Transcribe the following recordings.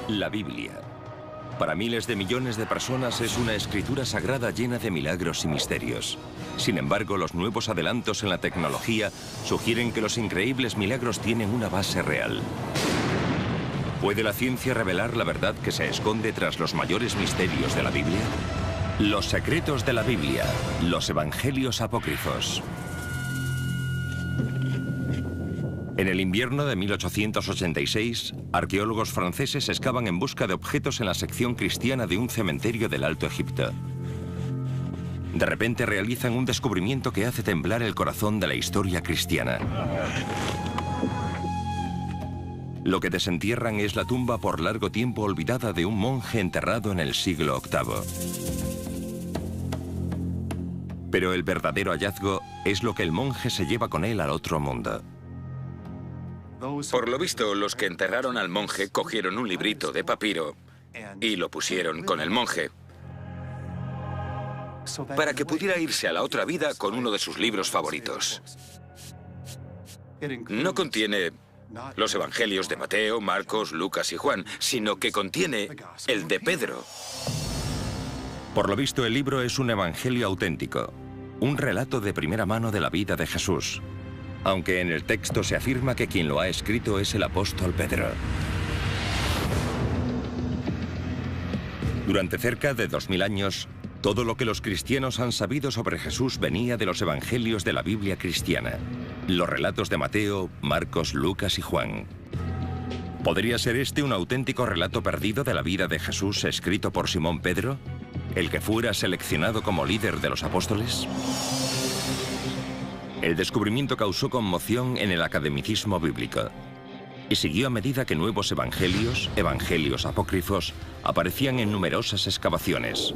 La Biblia. Para miles de millones de personas es una escritura sagrada llena de milagros y misterios. Sin embargo, los nuevos adelantos en la tecnología sugieren que los increíbles milagros tienen una base real. ¿Puede la ciencia revelar la verdad que se esconde tras los mayores misterios de la Biblia? Los secretos de la Biblia, los evangelios apócrifos. En el invierno de 1886, arqueólogos franceses excavan en busca de objetos en la sección cristiana de un cementerio del Alto Egipto. De repente realizan un descubrimiento que hace temblar el corazón de la historia cristiana. Lo que desentierran es la tumba por largo tiempo olvidada de un monje enterrado en el siglo VIII. Pero el verdadero hallazgo es lo que el monje se lleva con él al otro mundo. Por lo visto, los que enterraron al monje cogieron un librito de papiro y lo pusieron con el monje para que pudiera irse a la otra vida con uno de sus libros favoritos. No contiene los evangelios de Mateo, Marcos, Lucas y Juan, sino que contiene el de Pedro. Por lo visto, el libro es un evangelio auténtico, un relato de primera mano de la vida de Jesús, aunque en el texto se afirma que quien lo ha escrito es el apóstol Pedro. Durante cerca de 2000 años, todo lo que los cristianos han sabido sobre Jesús venía de los evangelios de la Biblia cristiana, los relatos de Mateo, Marcos, Lucas y Juan. ¿Podría ser este un auténtico relato perdido de la vida de Jesús escrito por Simón Pedro, el que fuera seleccionado como líder de los apóstoles? El descubrimiento causó conmoción en el academicismo bíblico y siguió a medida que nuevos evangelios apócrifos, aparecían en numerosas excavaciones.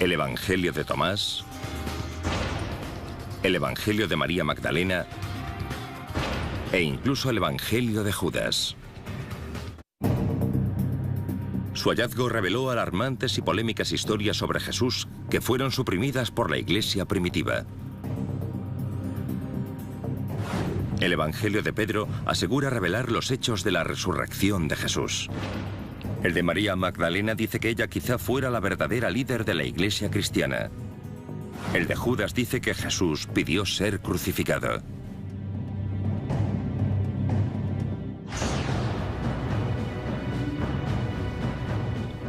El Evangelio de Tomás, el Evangelio de María Magdalena e incluso el Evangelio de Judas. Su hallazgo reveló alarmantes y polémicas historias sobre Jesús que fueron suprimidas por la Iglesia primitiva. El Evangelio de Pedro asegura revelar los hechos de la resurrección de Jesús. El de María Magdalena dice que ella quizá fuera la verdadera líder de la Iglesia cristiana. El de Judas dice que Jesús pidió ser crucificado.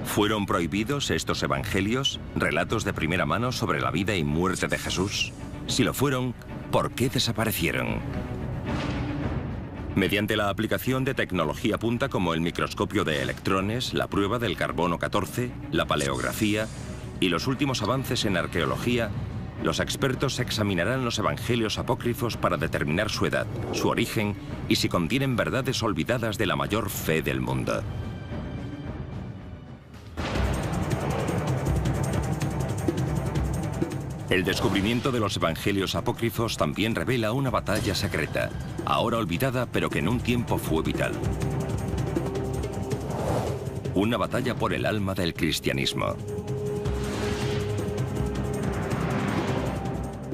¿Fueron prohibidos estos evangelios, relatos de primera mano sobre la vida y muerte de Jesús? Si lo fueron, ¿por qué desaparecieron? Mediante la aplicación de tecnología punta como el microscopio de electrones, la prueba del carbono 14, la paleografía y los últimos avances en arqueología, los expertos examinarán los evangelios apócrifos para determinar su edad, su origen y si contienen verdades olvidadas de la mayor fe del mundo. El descubrimiento de los evangelios apócrifos también revela una batalla secreta, ahora olvidada pero que en un tiempo fue vital. Una batalla por el alma del cristianismo.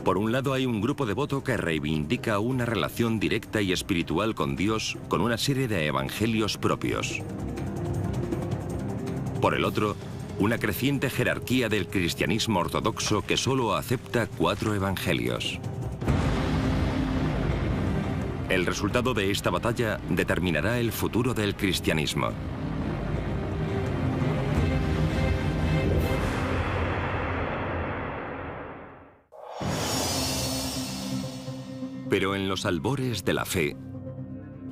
Por un lado hay un grupo devoto que reivindica una relación directa y espiritual con Dios con una serie de evangelios propios. Por el otro, una creciente jerarquía del cristianismo ortodoxo que solo acepta 4 evangelios. El resultado de esta batalla determinará el futuro del cristianismo. Pero en los albores de la fe,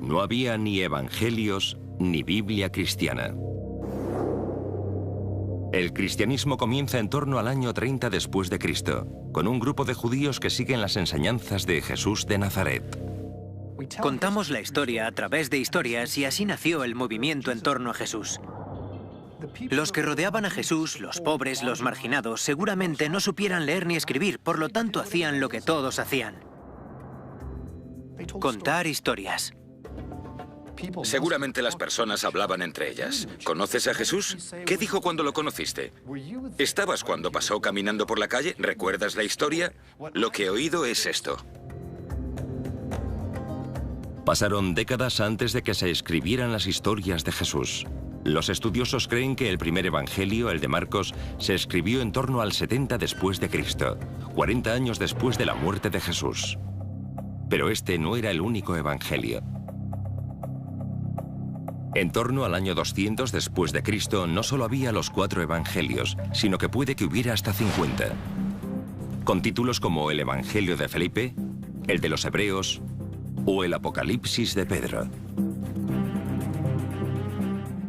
no había ni evangelios ni Biblia cristiana. El cristianismo comienza en torno al año 30 después de Cristo, con un grupo de judíos que siguen las enseñanzas de Jesús de Nazaret. Contamos la historia a través de historias y así nació el movimiento en torno a Jesús. Los que rodeaban a Jesús, los pobres, los marginados, seguramente no supieran leer ni escribir, por lo tanto hacían lo que todos hacían: contar historias. Seguramente las personas hablaban entre ellas. ¿Conoces a Jesús? ¿Qué dijo cuando lo conociste? ¿Estabas cuando pasó caminando por la calle? ¿Recuerdas la historia? Lo que he oído es esto. Pasaron décadas antes de que se escribieran las historias de Jesús. Los estudiosos creen que el primer evangelio, el de Marcos, se escribió en torno al 70 después de Cristo, 40 años después de la muerte de Jesús. Pero este no era el único evangelio. En torno al año 200 después de Cristo no solo había los 4 evangelios, sino que puede que hubiera hasta 50. Con títulos como el Evangelio de Felipe, el de los Hebreos o el Apocalipsis de Pedro.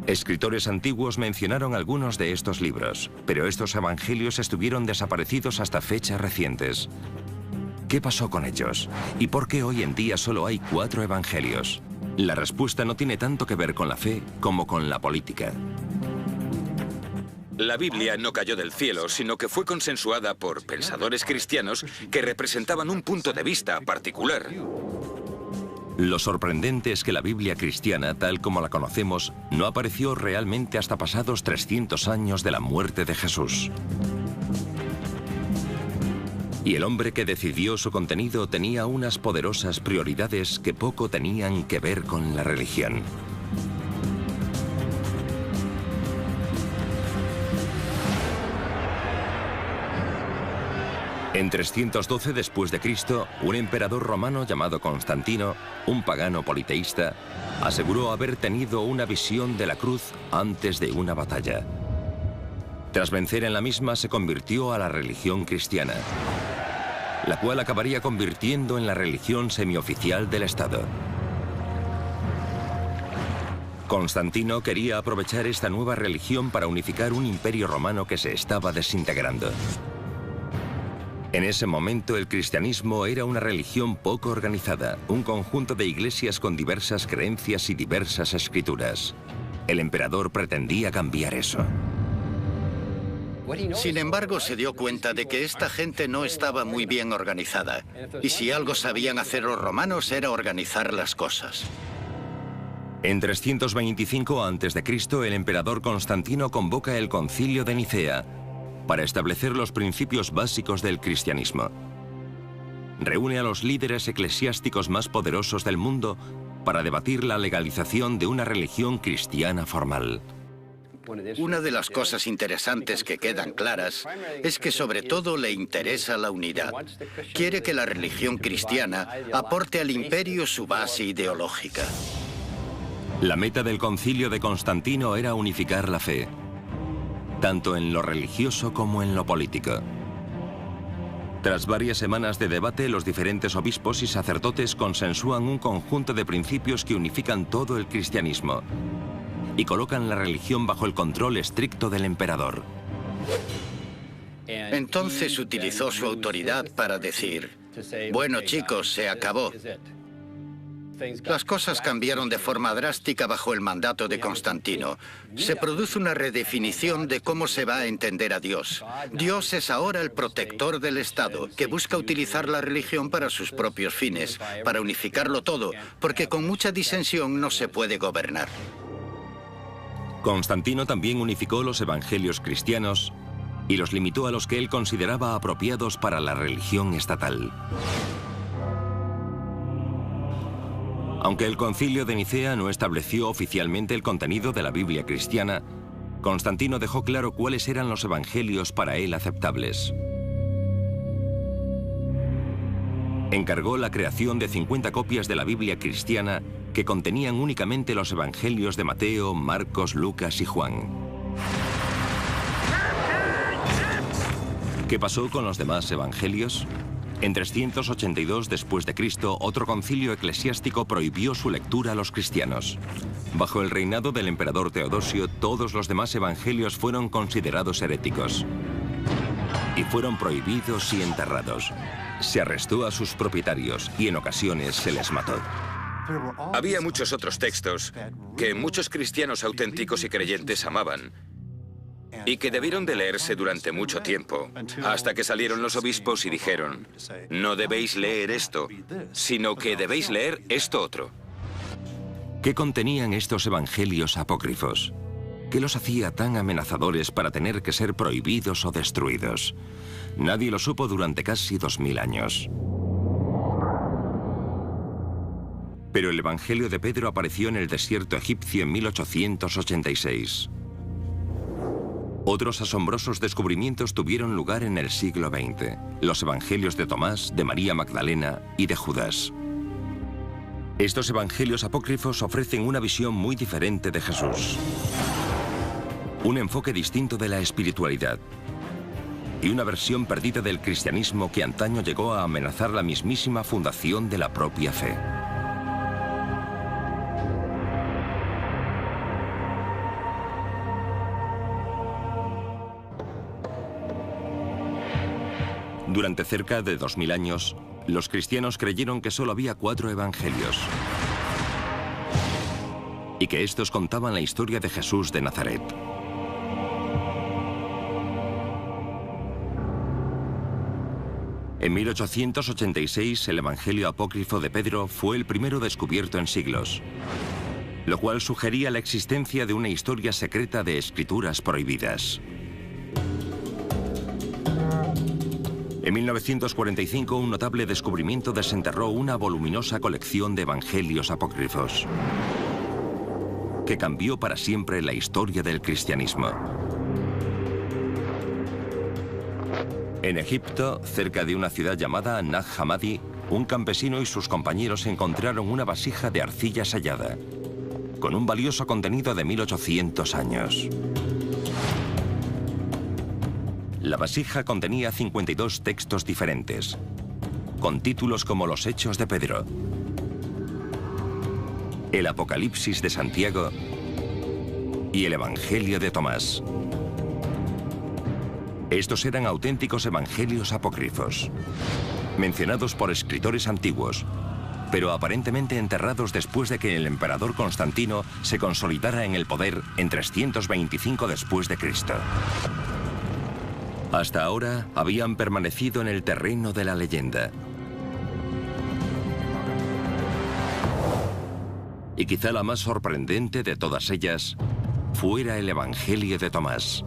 Escritores antiguos mencionaron algunos de estos libros, pero estos evangelios estuvieron desaparecidos hasta fechas recientes. ¿Qué pasó con ellos? ¿Y por qué hoy en día solo hay 4 evangelios? La respuesta no tiene tanto que ver con la fe como con la política. La Biblia no cayó del cielo, sino que fue consensuada por pensadores cristianos que representaban un punto de vista particular. Lo sorprendente es que la Biblia cristiana, tal como la conocemos, no apareció realmente hasta pasados 300 años de la muerte de Jesús. Y el hombre que decidió su contenido tenía unas poderosas prioridades que poco tenían que ver con la religión. En 312 después de Cristo, un emperador romano llamado Constantino, un pagano politeísta, aseguró haber tenido una visión de la cruz antes de una batalla. Tras vencer en la misma, se convirtió a la religión cristiana, la cual acabaría convirtiendo en la religión semioficial del Estado. Constantino quería aprovechar esta nueva religión para unificar un imperio romano que se estaba desintegrando. En ese momento el cristianismo era una religión poco organizada, un conjunto de iglesias con diversas creencias y diversas escrituras. El emperador pretendía cambiar eso. Sin embargo, se dio cuenta de que esta gente no estaba muy bien organizada. Y si algo sabían hacer los romanos era organizar las cosas. En 325 a.C., el emperador Constantino convoca el Concilio de Nicea para establecer los principios básicos del cristianismo. Reúne a los líderes eclesiásticos más poderosos del mundo para debatir la legalización de una religión cristiana formal. Una de las cosas interesantes que quedan claras es que sobre todo le interesa la unidad. Quiere que la religión cristiana aporte al imperio su base ideológica. La meta del Concilio de Constantino era unificar la fe, tanto en lo religioso como en lo político. Tras varias semanas de debate, los diferentes obispos y sacerdotes consensúan un conjunto de principios que unifican todo el cristianismo y colocan la religión bajo el control estricto del emperador. Entonces utilizó su autoridad para decir: bueno, chicos, se acabó. Las cosas cambiaron de forma drástica bajo el mandato de Constantino. Se produce una redefinición de cómo se va a entender a Dios. Dios es ahora el protector del Estado, que busca utilizar la religión para sus propios fines, para unificarlo todo, porque con mucha disensión no se puede gobernar. Constantino también unificó los evangelios cristianos y los limitó a los que él consideraba apropiados para la religión estatal. Aunque el Concilio de Nicea no estableció oficialmente el contenido de la Biblia cristiana, Constantino dejó claro cuáles eran los evangelios para él aceptables. Encargó la creación de 50 copias de la Biblia cristiana que contenían únicamente los evangelios de Mateo, Marcos, Lucas y Juan. ¿Qué pasó con los demás evangelios? En 382 después de Cristo, otro concilio eclesiástico prohibió su lectura a los cristianos. Bajo el reinado del emperador Teodosio, todos los demás evangelios fueron considerados heréticos y fueron prohibidos y enterrados. Se arrestó a sus propietarios y en ocasiones se les mató. Había muchos otros textos que muchos cristianos auténticos y creyentes amaban y que debieron de leerse durante mucho tiempo, hasta que salieron los obispos y dijeron: no debéis leer esto, sino que debéis leer esto otro. ¿Qué contenían estos evangelios apócrifos? ¿Qué los hacía tan amenazadores para tener que ser prohibidos o destruidos? Nadie lo supo durante casi 2000 años. Pero el Evangelio de Pedro apareció en el desierto egipcio en 1886. Otros asombrosos descubrimientos tuvieron lugar en el siglo XX. Los Evangelios de Tomás, de María Magdalena y de Judas. Estos evangelios apócrifos ofrecen una visión muy diferente de Jesús. Un enfoque distinto de la espiritualidad. Y una versión perdida del cristianismo que antaño llegó a amenazar la mismísima fundación de la propia fe. Durante cerca de 2000 años, los cristianos creyeron que solo había 4 evangelios y que estos contaban la historia de Jesús de Nazaret. En 1886, el Evangelio apócrifo de Pedro fue el primero descubierto en siglos, lo cual sugería la existencia de una historia secreta de escrituras prohibidas. En 1945, un notable descubrimiento desenterró una voluminosa colección de evangelios apócrifos que cambió para siempre la historia del cristianismo. En Egipto, cerca de una ciudad llamada Nag Hammadi, un campesino y sus compañeros encontraron una vasija de arcilla sellada, con un valioso contenido de 1800 años. La vasija contenía 52 textos diferentes, con títulos como los Hechos de Pedro, el Apocalipsis de Santiago y el Evangelio de Tomás. Estos eran auténticos evangelios apócrifos, mencionados por escritores antiguos, pero aparentemente enterrados después de que el emperador Constantino se consolidara en el poder en 325 después de Cristo. Hasta ahora habían permanecido en el terreno de la leyenda. Y quizá la más sorprendente de todas ellas fuera el Evangelio de Tomás.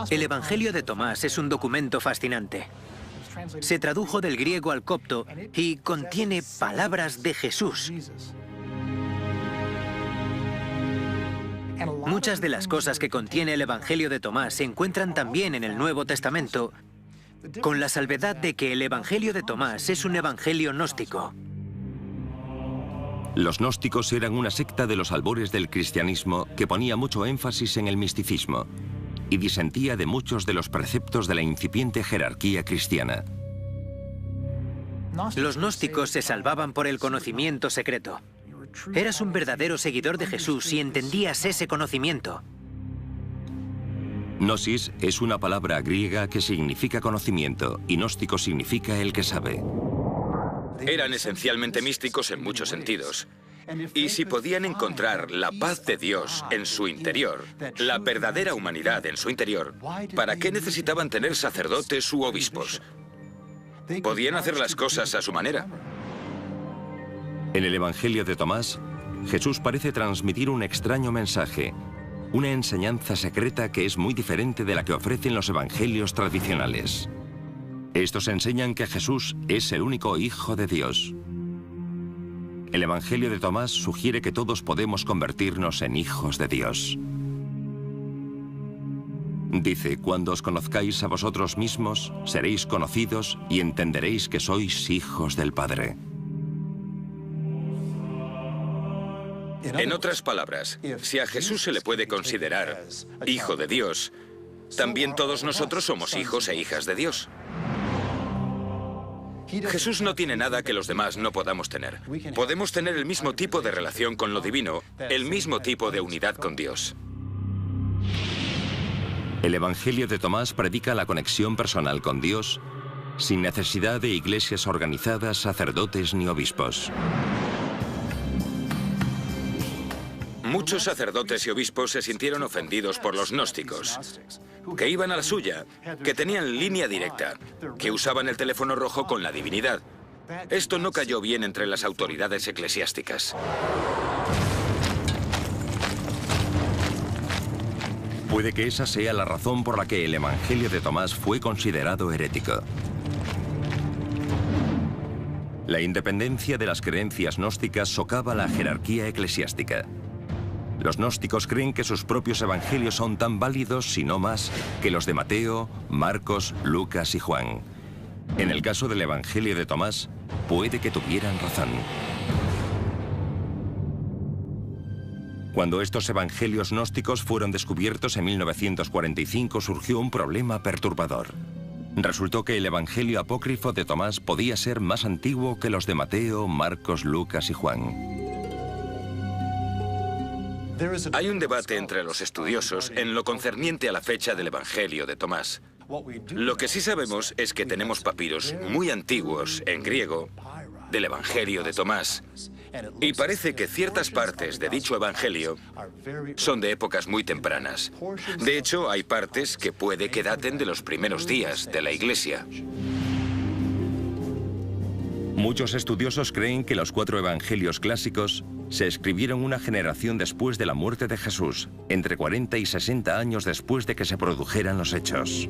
El Evangelio de Tomás es un documento fascinante. Se tradujo del griego al copto y contiene palabras de Jesús. Muchas de las cosas que contiene el Evangelio de Tomás se encuentran también en el Nuevo Testamento, con la salvedad de que el Evangelio de Tomás es un evangelio gnóstico. Los gnósticos eran una secta de los albores del cristianismo que ponía mucho énfasis en el misticismo y disentía de muchos de los preceptos de la incipiente jerarquía cristiana. Los gnósticos se salvaban por el conocimiento secreto. Eras un verdadero seguidor de Jesús si entendías ese conocimiento. Gnosis es una palabra griega que significa conocimiento y gnóstico significa el que sabe. Eran esencialmente místicos en muchos sentidos. Y si podían encontrar la paz de Dios en su interior, la verdadera humanidad en su interior, ¿para qué necesitaban tener sacerdotes u obispos? Podían hacer las cosas a su manera. En el Evangelio de Tomás, Jesús parece transmitir un extraño mensaje, una enseñanza secreta que es muy diferente de la que ofrecen los evangelios tradicionales. Estos enseñan que Jesús es el único Hijo de Dios. El Evangelio de Tomás sugiere que todos podemos convertirnos en hijos de Dios. Dice, cuando os conozcáis a vosotros mismos, seréis conocidos y entenderéis que sois hijos del Padre. En otras palabras, si a Jesús se le puede considerar hijo de Dios, también todos nosotros somos hijos e hijas de Dios. Jesús no tiene nada que los demás no podamos tener. Podemos tener el mismo tipo de relación con lo divino, el mismo tipo de unidad con Dios. El Evangelio de Tomás predica la conexión personal con Dios sin necesidad de iglesias organizadas, sacerdotes ni obispos. Muchos sacerdotes y obispos se sintieron ofendidos por los gnósticos, que iban a la suya, que tenían línea directa, que usaban el teléfono rojo con la divinidad. Esto no cayó bien entre las autoridades eclesiásticas. Puede que esa sea la razón por la que el Evangelio de Tomás fue considerado herético. La independencia de las creencias gnósticas socava la jerarquía eclesiástica. Los gnósticos creen que sus propios evangelios son tan válidos, si no más, que los de Mateo, Marcos, Lucas y Juan. En el caso del Evangelio de Tomás, puede que tuvieran razón. Cuando estos evangelios gnósticos fueron descubiertos en 1945, surgió un problema perturbador. Resultó que el Evangelio apócrifo de Tomás podía ser más antiguo que los de Mateo, Marcos, Lucas y Juan. Hay un debate entre los estudiosos en lo concerniente a la fecha del Evangelio de Tomás. Lo que sí sabemos es que tenemos papiros muy antiguos en griego del Evangelio de Tomás. Y parece que ciertas partes de dicho evangelio son de épocas muy tempranas. De hecho, hay partes que puede que daten de los primeros días de la Iglesia. Muchos estudiosos creen que los 4 evangelios clásicos se escribieron una generación después de la muerte de Jesús, entre 40 y 60 años después de que se produjeran los hechos.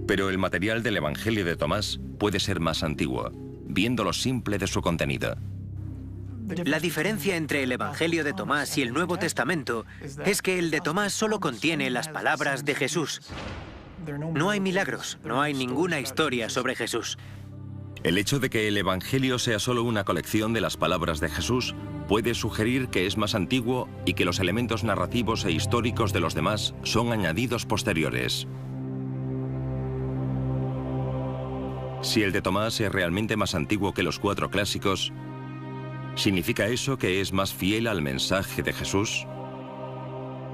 Pero el material del Evangelio de Tomás puede ser más antiguo, viendo lo simple de su contenido. La diferencia entre el Evangelio de Tomás y el Nuevo Testamento es que el de Tomás solo contiene las palabras de Jesús. No hay milagros, no hay ninguna historia sobre Jesús. El hecho de que el Evangelio sea solo una colección de las palabras de Jesús puede sugerir que es más antiguo y que los elementos narrativos e históricos de los demás son añadidos posteriores. Si el de Tomás es realmente más antiguo que los 4 clásicos, ¿significa eso que es más fiel al mensaje de Jesús?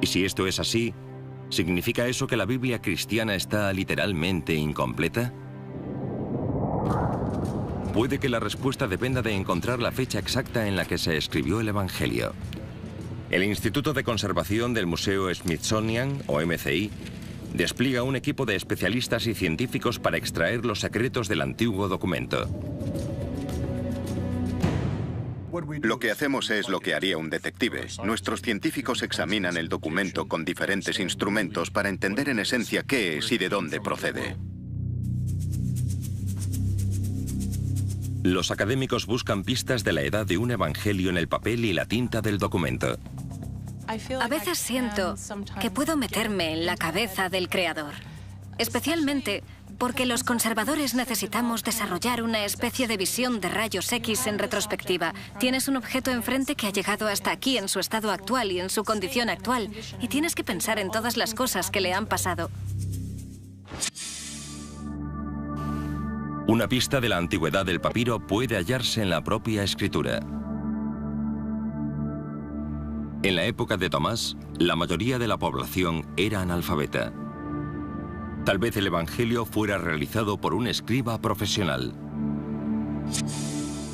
Y si esto es así, ¿significa eso que la Biblia cristiana está literalmente incompleta? Puede que la respuesta dependa de encontrar la fecha exacta en la que se escribió el Evangelio. El Instituto de Conservación del Museo Smithsonian, o MCI, despliega un equipo de especialistas y científicos para extraer los secretos del antiguo documento. Lo que hacemos es lo que haría un detective. Nuestros científicos examinan el documento con diferentes instrumentos para entender en esencia qué es y de dónde procede. Los académicos buscan pistas de la edad de un evangelio en el papel y la tinta del documento. A veces siento que puedo meterme en la cabeza del creador, especialmente porque los conservadores necesitamos desarrollar una especie de visión de rayos X en retrospectiva. Tienes un objeto enfrente que ha llegado hasta aquí en su estado actual y en su condición actual, y tienes que pensar en todas las cosas que le han pasado. Una pista de la antigüedad del papiro puede hallarse en la propia escritura. En la época de Tomás, la mayoría de la población era analfabeta. Tal vez el Evangelio fuera realizado por un escriba profesional.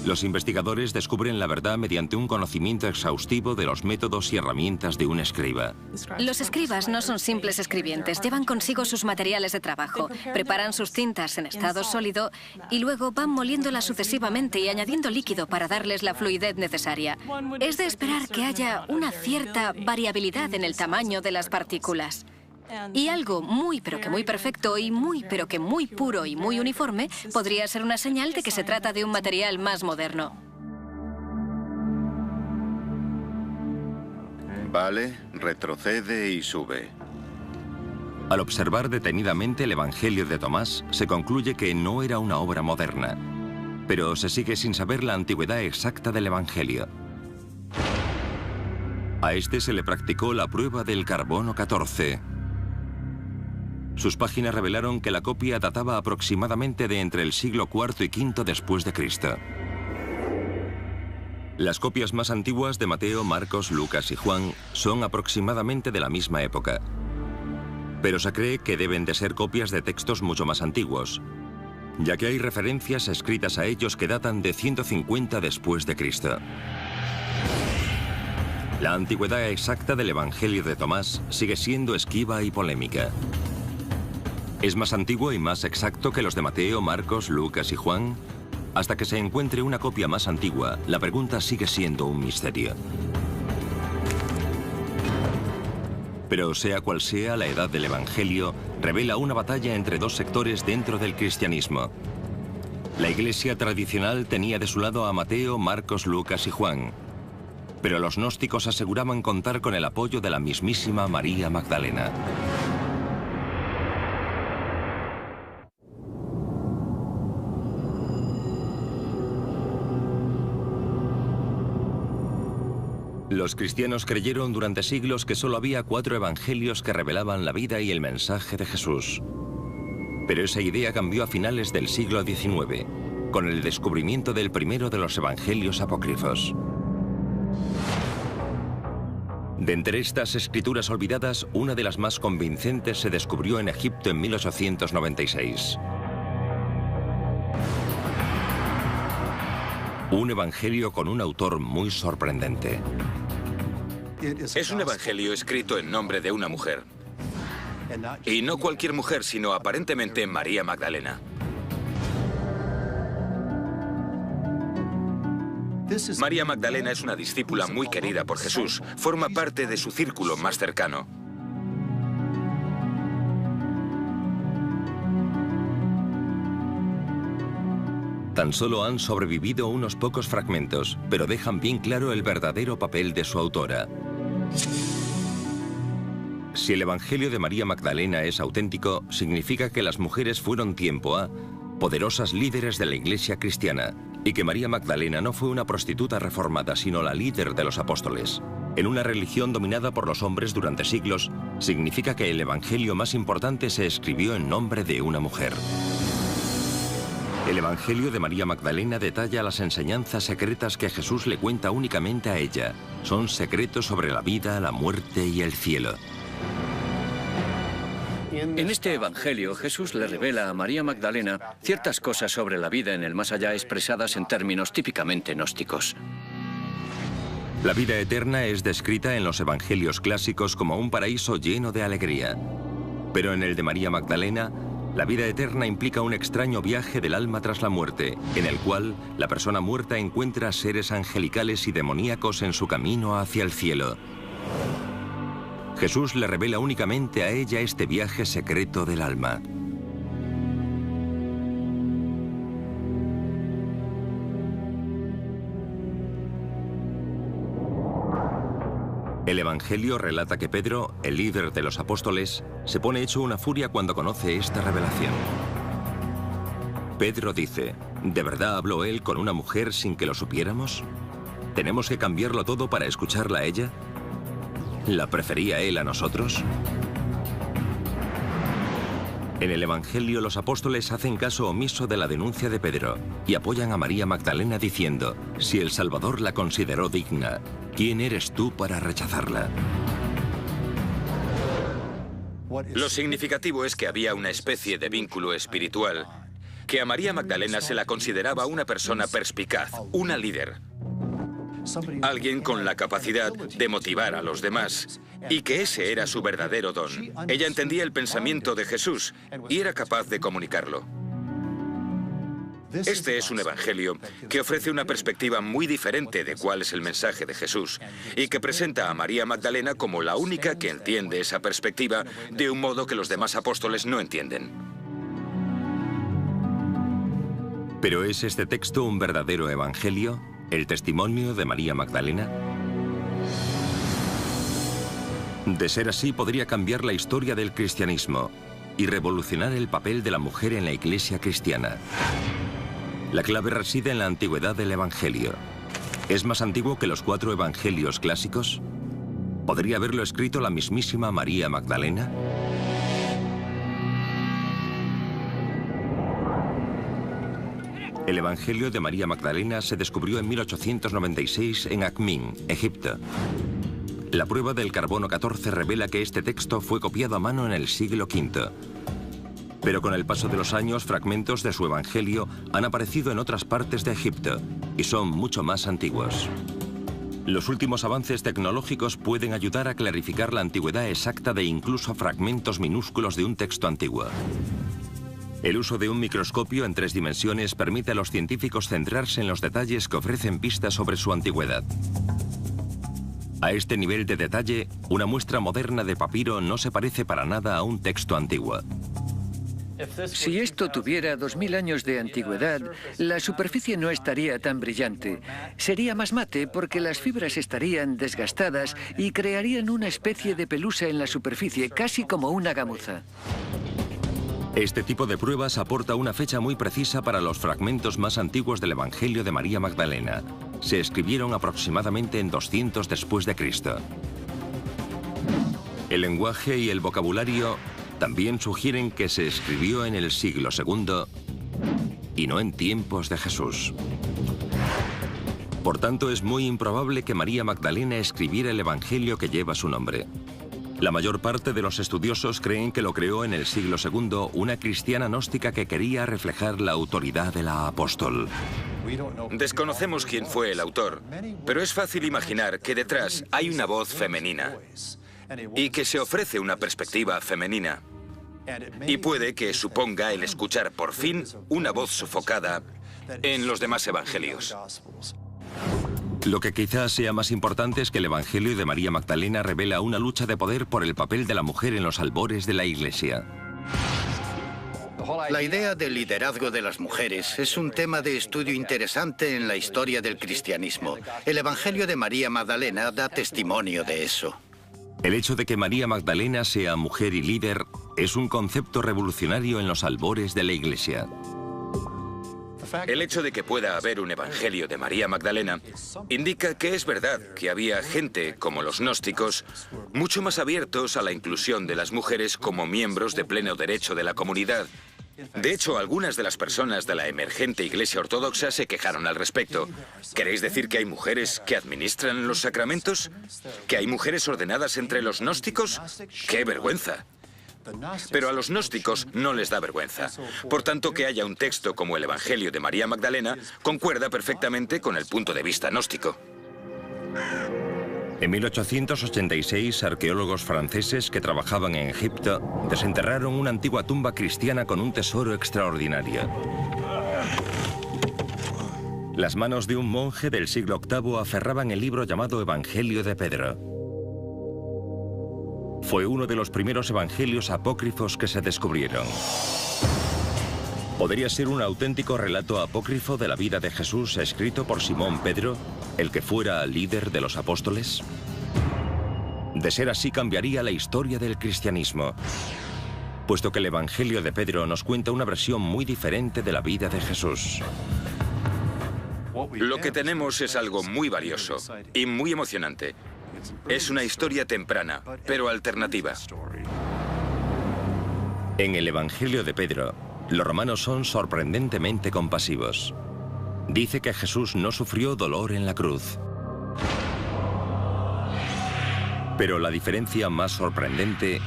Los investigadores descubren la verdad mediante un conocimiento exhaustivo de los métodos y herramientas de un escriba. Los escribas no son simples escribientes, llevan consigo sus materiales de trabajo, preparan sus tintas en estado sólido y luego van moliéndolas sucesivamente y añadiendo líquido para darles la fluidez necesaria. Es de esperar que haya una cierta variabilidad en el tamaño de las partículas. Y algo muy pero que muy perfecto y muy pero que muy puro y muy uniforme podría ser una señal de que se trata de un material más moderno. Vale, retrocede y sube. Al observar detenidamente el Evangelio de Tomás, se concluye que no era una obra moderna, pero se sigue sin saber la antigüedad exacta del Evangelio. A este se le practicó la prueba del carbono 14. Sus páginas revelaron que la copia databa aproximadamente de entre el siglo IV y V después de Cristo. Las copias más antiguas de Mateo, Marcos, Lucas y Juan son aproximadamente de la misma época. Pero se cree que deben de ser copias de textos mucho más antiguos, ya que hay referencias escritas a ellos que datan de 150 después de Cristo. La antigüedad exacta del Evangelio de Tomás sigue siendo esquiva y polémica. ¿Es más antiguo y más exacto que los de Mateo, Marcos, Lucas y Juan? Hasta que se encuentre una copia más antigua, la pregunta sigue siendo un misterio. Pero sea cual sea, la edad del Evangelio revela una batalla entre dos sectores dentro del cristianismo. La iglesia tradicional tenía de su lado a Mateo, Marcos, Lucas y Juan. Pero los gnósticos aseguraban contar con el apoyo de la mismísima María Magdalena. Los cristianos creyeron durante siglos que solo había 4 evangelios que revelaban la vida y el mensaje de Jesús. Pero esa idea cambió a finales del siglo XIX, con el descubrimiento del primero de los evangelios apócrifos. De entre estas escrituras olvidadas, una de las más convincentes se descubrió en Egipto en 1896. Un evangelio con un autor muy sorprendente. Es un evangelio escrito en nombre de una mujer. Y no cualquier mujer, sino aparentemente María Magdalena. María Magdalena es una discípula muy querida por Jesús. Forma parte de su círculo más cercano. Tan solo han sobrevivido unos pocos fragmentos, pero dejan bien claro el verdadero papel de su autora. Si el Evangelio de María Magdalena es auténtico, significa que las mujeres fueron tiempo A, poderosas líderes de la Iglesia cristiana, y que María Magdalena no fue una prostituta reformada, sino la líder de los apóstoles. En una religión dominada por los hombres durante siglos, significa que el Evangelio más importante se escribió en nombre de una mujer. El Evangelio de María Magdalena detalla las enseñanzas secretas que Jesús le cuenta únicamente a ella. Son secretos sobre la vida, la muerte y el cielo. En este Evangelio, Jesús le revela a María Magdalena ciertas cosas sobre la vida en el más allá expresadas en términos típicamente gnósticos. La vida eterna es descrita en los evangelios clásicos como un paraíso lleno de alegría. Pero en el de María Magdalena, la vida eterna implica un extraño viaje del alma tras la muerte, en el cual la persona muerta encuentra seres angelicales y demoníacos en su camino hacia el cielo. Jesús le revela únicamente a ella este viaje secreto del alma. El Evangelio relata que Pedro, el líder de los apóstoles, se pone hecho una furia cuando conoce esta revelación. Pedro dice, ¿de verdad habló él con una mujer sin que lo supiéramos? ¿Tenemos que cambiarlo todo para escucharla a ella? ¿La prefería él a nosotros? En el Evangelio los apóstoles hacen caso omiso de la denuncia de Pedro y apoyan a María Magdalena diciendo, si el Salvador la consideró digna, ¿quién eres tú para rechazarla? Lo significativo es que había una especie de vínculo espiritual, que a María Magdalena se la consideraba una persona perspicaz, una líder. Alguien con la capacidad de motivar a los demás, y que ese era su verdadero don. Ella entendía el pensamiento de Jesús y era capaz de comunicarlo. Este es un evangelio que ofrece una perspectiva muy diferente de cuál es el mensaje de Jesús y que presenta a María Magdalena como la única que entiende esa perspectiva de un modo que los demás apóstoles no entienden. ¿Pero es este texto un verdadero evangelio? ¿El testimonio de María Magdalena? De ser así, podría cambiar la historia del cristianismo y revolucionar el papel de la mujer en la Iglesia cristiana. La clave reside en la antigüedad del Evangelio. ¿Es más antiguo que los 4 evangelios clásicos? ¿Podría haberlo escrito la mismísima María Magdalena? El Evangelio de María Magdalena se descubrió en 1896 en Akhmim, Egipto. La prueba del carbono 14 revela que este texto fue copiado a mano en el siglo V. Pero con el paso de los años, fragmentos de su Evangelio han aparecido en otras partes de Egipto y son mucho más antiguos. Los últimos avances tecnológicos pueden ayudar a clarificar la antigüedad exacta de incluso fragmentos minúsculos de un texto antiguo. El uso de un microscopio en 3 dimensiones permite a los científicos centrarse en los detalles que ofrecen pistas sobre su antigüedad. A este nivel de detalle, una muestra moderna de papiro no se parece para nada a un texto antiguo. Si esto tuviera 2000 años de antigüedad, la superficie no estaría tan brillante. Sería más mate porque las fibras estarían desgastadas y crearían una especie de pelusa en la superficie, casi como una gamuza. Este tipo de pruebas aporta una fecha muy precisa para los fragmentos más antiguos del Evangelio de María Magdalena. Se escribieron aproximadamente en 200 después de Cristo. El lenguaje y el vocabulario también sugieren que se escribió en el siglo II y no en tiempos de Jesús. Por tanto, es muy improbable que María Magdalena escribiera el Evangelio que lleva su nombre. La mayor parte de los estudiosos creen que lo creó en el siglo II una cristiana gnóstica que quería reflejar la autoridad de la apóstol. Desconocemos quién fue el autor, pero es fácil imaginar que detrás hay una voz femenina y que se ofrece una perspectiva femenina. Y puede que suponga el escuchar por fin una voz sofocada en los demás evangelios. Lo que quizás sea más importante es que el Evangelio de María Magdalena revela una lucha de poder por el papel de la mujer en los albores de la Iglesia. La idea del liderazgo de las mujeres es un tema de estudio interesante en la historia del cristianismo. El Evangelio de María Magdalena da testimonio de eso. El hecho de que María Magdalena sea mujer y líder es un concepto revolucionario en los albores de la Iglesia. El hecho de que pueda haber un evangelio de María Magdalena indica que es verdad que había gente, como los gnósticos, mucho más abiertos a la inclusión de las mujeres como miembros de pleno derecho de la comunidad. De hecho, algunas de las personas de la emergente Iglesia Ortodoxa se quejaron al respecto. ¿Queréis decir que hay mujeres que administran los sacramentos? ¿Que hay mujeres ordenadas entre los gnósticos? ¡Qué vergüenza! Pero a los gnósticos no les da vergüenza. Por tanto, que haya un texto como el Evangelio de María Magdalena concuerda perfectamente con el punto de vista gnóstico. En 1886, arqueólogos franceses que trabajaban en Egipto desenterraron una antigua tumba cristiana con un tesoro extraordinario. Las manos de un monje del siglo VIII aferraban el libro llamado Evangelio de Pedro. Fue uno de los primeros evangelios apócrifos que se descubrieron. ¿Podría ser un auténtico relato apócrifo de la vida de Jesús escrito por Simón Pedro, el que fuera líder de los apóstoles? De ser así, cambiaría la historia del cristianismo, puesto que el Evangelio de Pedro nos cuenta una versión muy diferente de la vida de Jesús. Lo que tenemos es algo muy valioso y muy emocionante. Es una historia temprana, pero alternativa. En el Evangelio de Pedro, los romanos son sorprendentemente compasivos. Dice que Jesús no sufrió dolor en la cruz. Pero la diferencia más sorprendente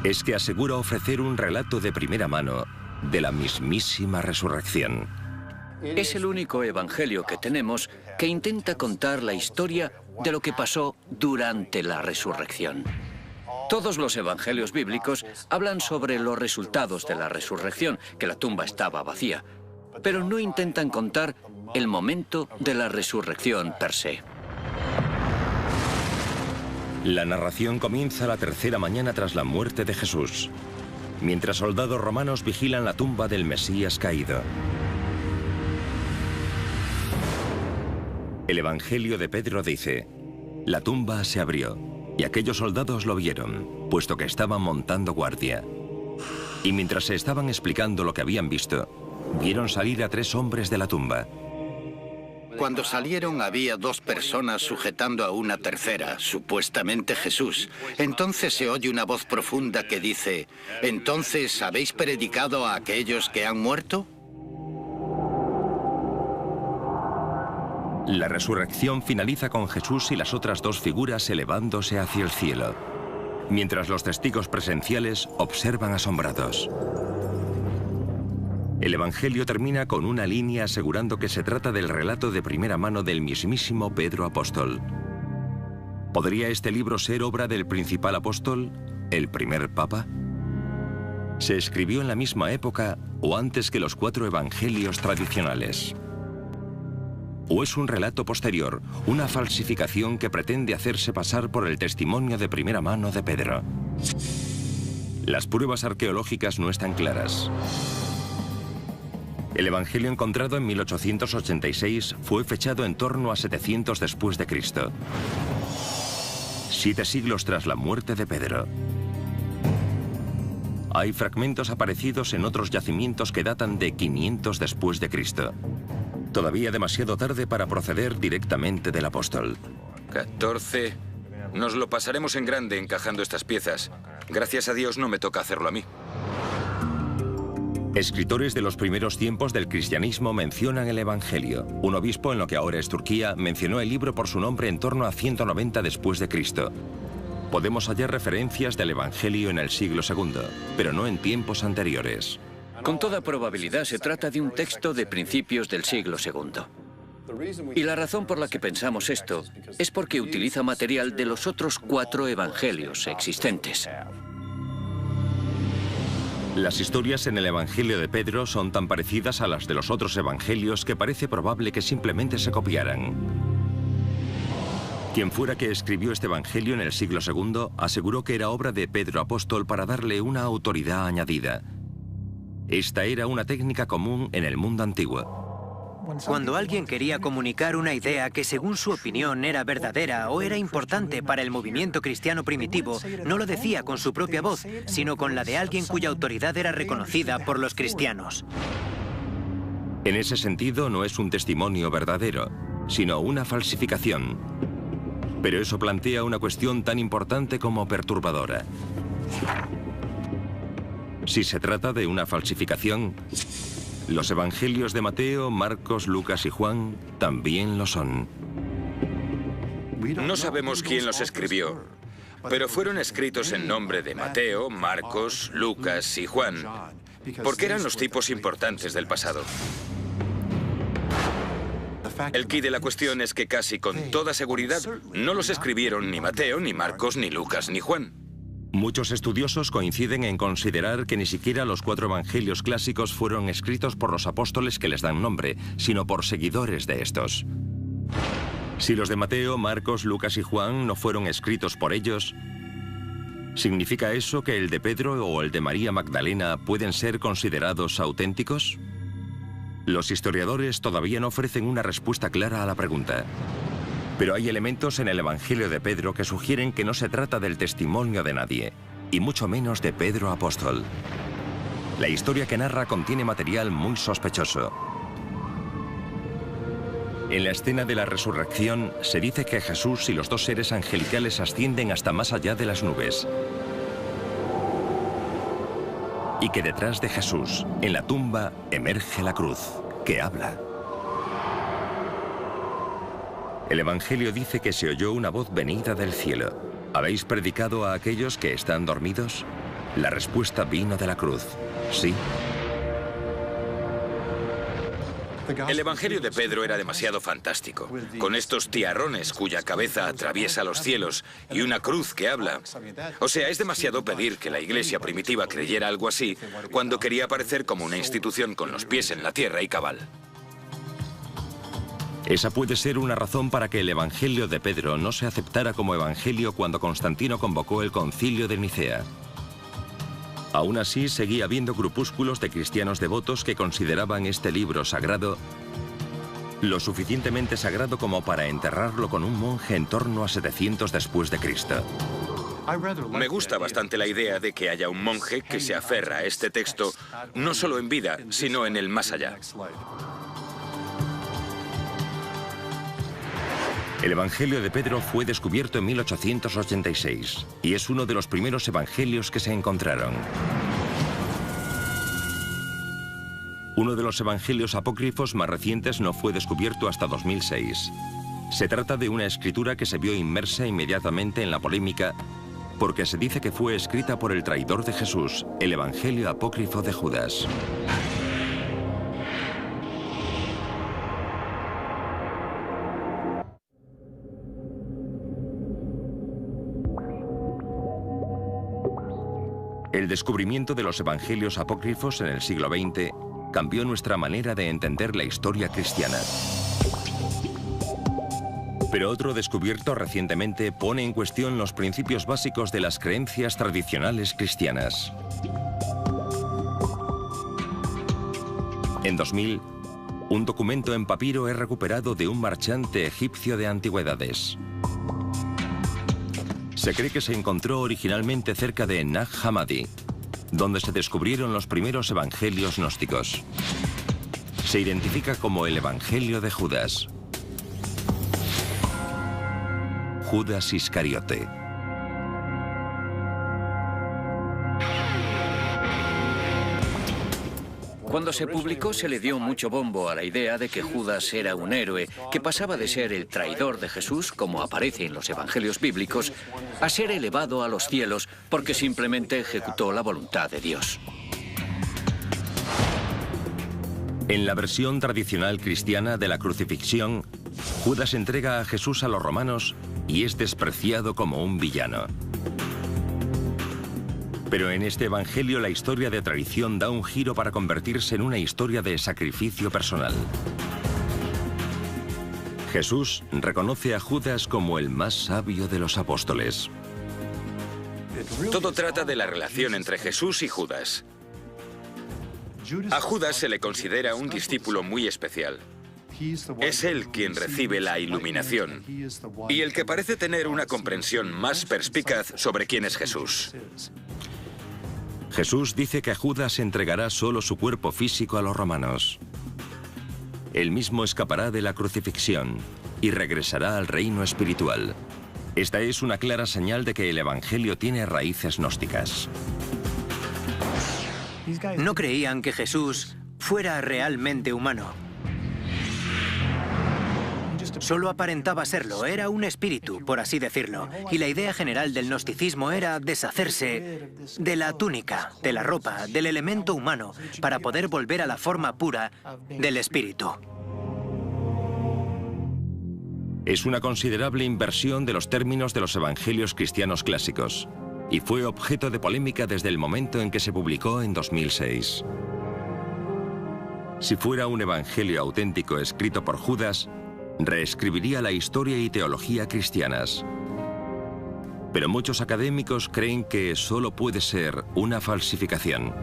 es que asegura ofrecer un relato de primera mano de la mismísima resurrección. Es el único evangelio que tenemos que intenta contar la historia de lo que pasó durante la resurrección. Todos los evangelios bíblicos hablan sobre los resultados de la resurrección, que la tumba estaba vacía, pero no intentan contar el momento de la resurrección per se. La narración comienza la tercera mañana tras la muerte de Jesús, mientras soldados romanos vigilan la tumba del Mesías caído. El Evangelio de Pedro dice: la tumba se abrió, y aquellos soldados lo vieron, puesto que estaban montando guardia. Y mientras se estaban explicando lo que habían visto, vieron salir a 3 hombres de la tumba. Cuando salieron había 2 personas sujetando a una tercera, supuestamente Jesús. Entonces se oye una voz profunda que dice: ¿entonces habéis predicado a aquellos que han muerto? La resurrección finaliza con Jesús y las otras 2 figuras elevándose hacia el cielo, mientras los testigos presenciales observan asombrados. El Evangelio termina con una línea asegurando que se trata del relato de primera mano del mismísimo Pedro apóstol. ¿Podría este libro ser obra del principal apóstol, el primer papa? ¿Se escribió en la misma época o antes que los 4 evangelios tradicionales? ¿O es un relato posterior, una falsificación que pretende hacerse pasar por el testimonio de primera mano de Pedro? Las pruebas arqueológicas no están claras. El Evangelio encontrado en 1886 fue fechado en torno a 700 después de Cristo. 7 siglos tras la muerte de Pedro. Hay fragmentos aparecidos en otros yacimientos que datan de 500 después de Cristo. Todavía demasiado tarde para proceder directamente del apóstol. 14. Nos lo pasaremos en grande encajando estas piezas. Gracias a Dios no me toca hacerlo a mí. Escritores de los primeros tiempos del cristianismo mencionan el Evangelio. Un obispo en lo que ahora es Turquía mencionó el libro por su nombre en torno a 190 después de Cristo. Podemos hallar referencias del Evangelio en el siglo II, pero no en tiempos anteriores. Con toda probabilidad se trata de un texto de principios del siglo II. Y la razón por la que pensamos esto es porque utiliza material de los otros 4 evangelios existentes. Las historias en el Evangelio de Pedro son tan parecidas a las de los otros evangelios que parece probable que simplemente se copiaran. Quien fuera que escribió este evangelio en el siglo II aseguró que era obra de Pedro apóstol para darle una autoridad añadida. Esta era una técnica común en el mundo antiguo. Cuando alguien quería comunicar una idea que según su opinión era verdadera o era importante para el movimiento cristiano primitivo, no lo decía con su propia voz, sino con la de alguien cuya autoridad era reconocida por los cristianos. En ese sentido, no es un testimonio verdadero, sino una falsificación. Pero eso plantea una cuestión tan importante como perturbadora. Si se trata de una falsificación, los evangelios de Mateo, Marcos, Lucas y Juan también lo son. No sabemos quién los escribió, pero fueron escritos en nombre de Mateo, Marcos, Lucas y Juan, porque eran los tipos importantes del pasado. El quid de la cuestión es que casi con toda seguridad no los escribieron ni Mateo, ni Marcos, ni Lucas, ni Juan. Muchos estudiosos coinciden en considerar que ni siquiera los 4 evangelios clásicos fueron escritos por los apóstoles que les dan nombre, sino por seguidores de estos. Si los de Mateo, Marcos, Lucas y Juan no fueron escritos por ellos, ¿significa eso que el de Pedro o el de María Magdalena pueden ser considerados auténticos? Los historiadores todavía no ofrecen una respuesta clara a la pregunta. Pero hay elementos en el Evangelio de Pedro que sugieren que no se trata del testimonio de nadie, y mucho menos de Pedro apóstol. La historia que narra contiene material muy sospechoso. En la escena de la resurrección se dice que Jesús y los 2 seres angelicales ascienden hasta más allá de las nubes. Y que detrás de Jesús, en la tumba, emerge la cruz, que habla. El Evangelio dice que se oyó una voz venida del cielo. ¿Habéis predicado a aquellos que están dormidos? La respuesta vino de la cruz. Sí. El Evangelio de Pedro era demasiado fantástico, con estos tiarrones cuya cabeza atraviesa los cielos y una cruz que habla. O sea, es demasiado pedir que la iglesia primitiva creyera algo así cuando quería aparecer como una institución con los pies en la tierra y cabal. Esa puede ser una razón para que el Evangelio de Pedro no se aceptara como evangelio cuando Constantino convocó el Concilio de Nicea. Aún así, seguía habiendo grupúsculos de cristianos devotos que consideraban este libro sagrado lo suficientemente sagrado como para enterrarlo con un monje en torno a 700 después de Cristo. Me gusta bastante la idea de que haya un monje que se aferra a este texto no solo en vida, sino en el más allá. El Evangelio de Pedro fue descubierto en 1886 y es uno de los primeros evangelios que se encontraron. Uno de los evangelios apócrifos más recientes no fue descubierto hasta 2006. Se trata de una escritura que se vio inmersa inmediatamente en la polémica porque se dice que fue escrita por el traidor de Jesús, el Evangelio apócrifo de Judas. El descubrimiento de los evangelios apócrifos en el siglo XX cambió nuestra manera de entender la historia cristiana. Pero otro descubierto recientemente pone en cuestión los principios básicos de las creencias tradicionales cristianas. En 2000, un documento en papiro es recuperado de un marchante egipcio de antigüedades. Se cree que se encontró originalmente cerca de Nag Hammadi, donde se descubrieron los primeros evangelios gnósticos. Se identifica como el Evangelio de Judas. Judas Iscariote. Cuando se publicó se le dio mucho bombo a la idea de que Judas era un héroe, que pasaba de ser el traidor de Jesús, como aparece en los evangelios bíblicos, a ser elevado a los cielos porque simplemente ejecutó la voluntad de Dios. En la versión tradicional cristiana de la crucifixión, Judas entrega a Jesús a los romanos y es despreciado como un villano. Pero en este evangelio la historia de traición da un giro para convertirse en una historia de sacrificio personal. Jesús reconoce a Judas como el más sabio de los apóstoles. Todo trata de la relación entre Jesús y Judas. A Judas se le considera un discípulo muy especial. Es él quien recibe la iluminación y el que parece tener una comprensión más perspicaz sobre quién es Jesús. Jesús dice que Judas entregará solo su cuerpo físico a los romanos. Él mismo escapará de la crucifixión y regresará al reino espiritual. Esta es una clara señal de que el evangelio tiene raíces gnósticas. No creían que Jesús fuera realmente humano. Solo aparentaba serlo, era un espíritu, por así decirlo. Y la idea general del gnosticismo era deshacerse de la túnica, de la ropa, del elemento humano, para poder volver a la forma pura del espíritu. Es una considerable inversión de los términos de los evangelios cristianos clásicos, y fue objeto de polémica desde el momento en que se publicó en 2006. Si fuera un evangelio auténtico escrito por Judas, reescribiría la historia y teología cristianas. Pero muchos académicos creen que solo puede ser una falsificación.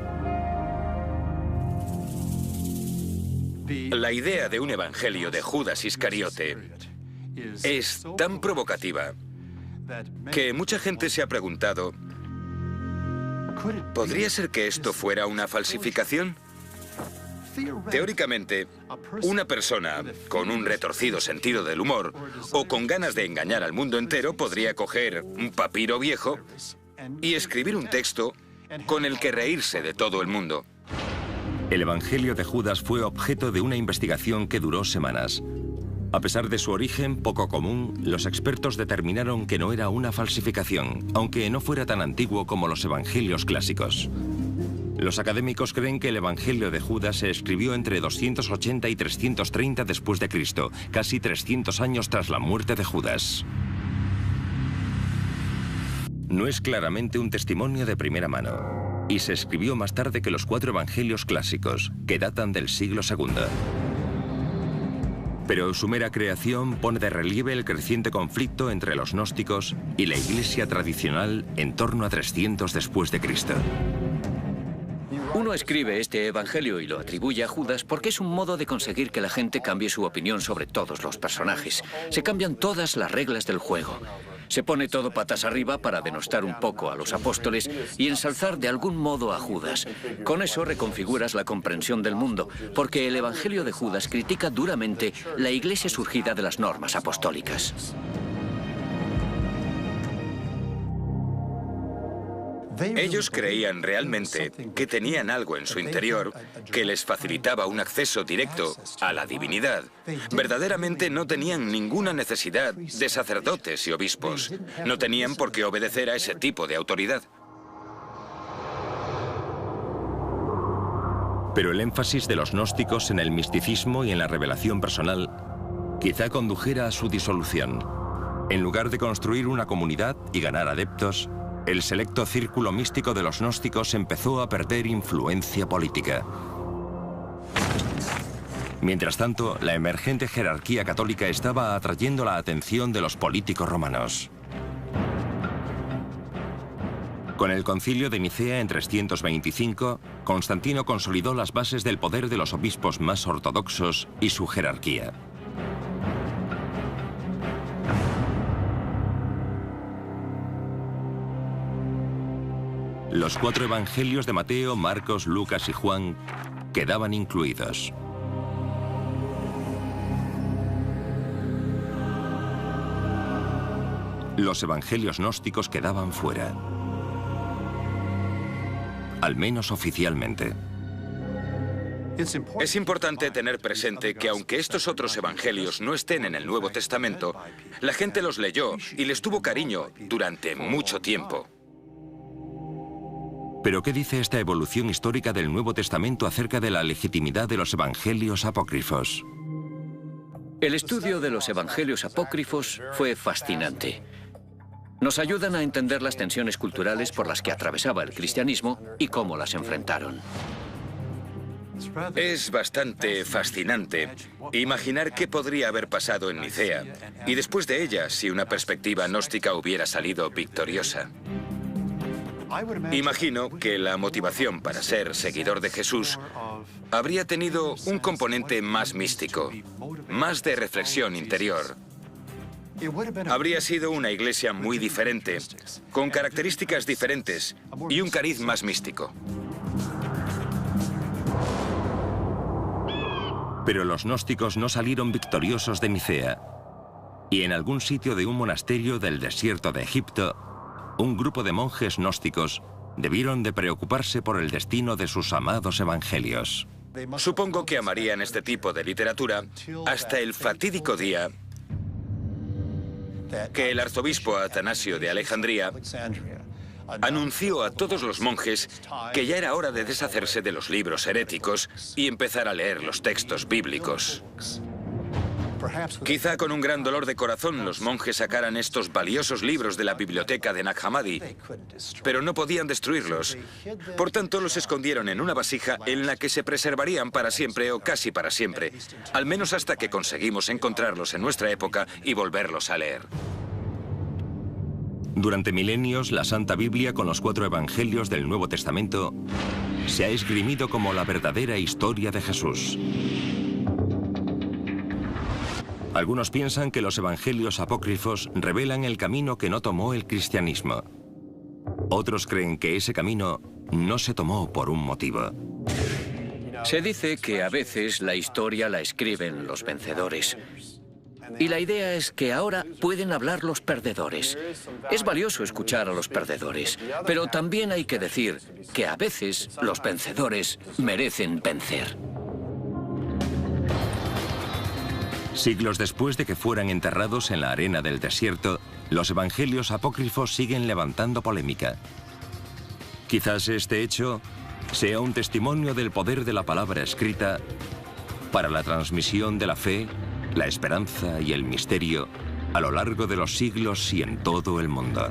La idea de un evangelio de Judas Iscariote es tan provocativa que mucha gente se ha preguntado, ¿podría ser que esto fuera una falsificación? Teóricamente, una persona con un retorcido sentido del humor o con ganas de engañar al mundo entero podría coger un papiro viejo y escribir un texto con el que reírse de todo el mundo. El Evangelio de Judas fue objeto de una investigación que duró semanas. A pesar de su origen poco común, los expertos determinaron que no era una falsificación, aunque no fuera tan antiguo como los evangelios clásicos. Los académicos creen que el Evangelio de Judas se escribió entre 280 y 330 después de Cristo, casi 300 años tras la muerte de Judas. No es claramente un testimonio de primera mano, y se escribió más tarde que los 4 evangelios clásicos, que datan del siglo II. Pero su mera creación pone de relieve el creciente conflicto entre los gnósticos y la Iglesia tradicional en torno a 300 después de Cristo. Uno escribe este evangelio y lo atribuye a Judas porque es un modo de conseguir que la gente cambie su opinión sobre todos los personajes. Se cambian todas las reglas del juego. Se pone todo patas arriba para denostar un poco a los apóstoles y ensalzar de algún modo a Judas. Con eso reconfiguras la comprensión del mundo, porque el evangelio de Judas critica duramente la iglesia surgida de las normas apostólicas. Ellos creían realmente que tenían algo en su interior que les facilitaba un acceso directo a la divinidad. Verdaderamente no tenían ninguna necesidad de sacerdotes y obispos. No tenían por qué obedecer a ese tipo de autoridad. Pero el énfasis de los gnósticos en el misticismo y en la revelación personal quizá condujera a su disolución. En lugar de construir una comunidad y ganar adeptos, el selecto círculo místico de los gnósticos empezó a perder influencia política. Mientras tanto, la emergente jerarquía católica estaba atrayendo la atención de los políticos romanos. Con el concilio de Nicea en 325, Constantino consolidó las bases del poder de los obispos más ortodoxos y su jerarquía. Los 4 evangelios de Mateo, Marcos, Lucas y Juan quedaban incluidos. Los evangelios gnósticos quedaban fuera. Al menos oficialmente. Es importante tener presente que aunque estos otros evangelios no estén en el Nuevo Testamento, la gente los leyó y les tuvo cariño durante mucho tiempo. ¿Pero qué dice esta evolución histórica del Nuevo Testamento acerca de la legitimidad de los evangelios apócrifos? El estudio de los evangelios apócrifos fue fascinante. Nos ayudan a entender las tensiones culturales por las que atravesaba el cristianismo y cómo las enfrentaron. Es bastante fascinante imaginar qué podría haber pasado en Nicea y después de ella si una perspectiva gnóstica hubiera salido victoriosa. Imagino que la motivación para ser seguidor de Jesús habría tenido un componente más místico, más de reflexión interior. Habría sido una iglesia muy diferente, con características diferentes y un cariz más místico. Pero los gnósticos no salieron victoriosos de Nicea. Y en algún sitio de un monasterio del desierto de Egipto, un grupo de monjes gnósticos debieron de preocuparse por el destino de sus amados evangelios. Supongo que amarían este tipo de literatura hasta el fatídico día que el arzobispo Atanasio de Alejandría anunció a todos los monjes que ya era hora de deshacerse de los libros heréticos y empezar a leer los textos bíblicos. Quizá con un gran dolor de corazón los monjes sacaran estos valiosos libros de la biblioteca de Nag Hammadi, pero no podían destruirlos. Por tanto, los escondieron en una vasija en la que se preservarían para siempre o casi para siempre, al menos hasta que conseguimos encontrarlos en nuestra época y volverlos a leer. Durante milenios, la Santa Biblia, con los 4 evangelios del Nuevo Testamento, se ha esgrimido como la verdadera historia de Jesús. Algunos piensan que los evangelios apócrifos revelan el camino que no tomó el cristianismo. Otros creen que ese camino no se tomó por un motivo. Se dice que a veces la historia la escriben los vencedores. Y la idea es que ahora pueden hablar los perdedores. Es valioso escuchar a los perdedores, pero también hay que decir que a veces los vencedores merecen vencer. Siglos después de que fueran enterrados en la arena del desierto, los evangelios apócrifos siguen levantando polémica. Quizás este hecho sea un testimonio del poder de la palabra escrita para la transmisión de la fe, la esperanza y el misterio a lo largo de los siglos y en todo el mundo.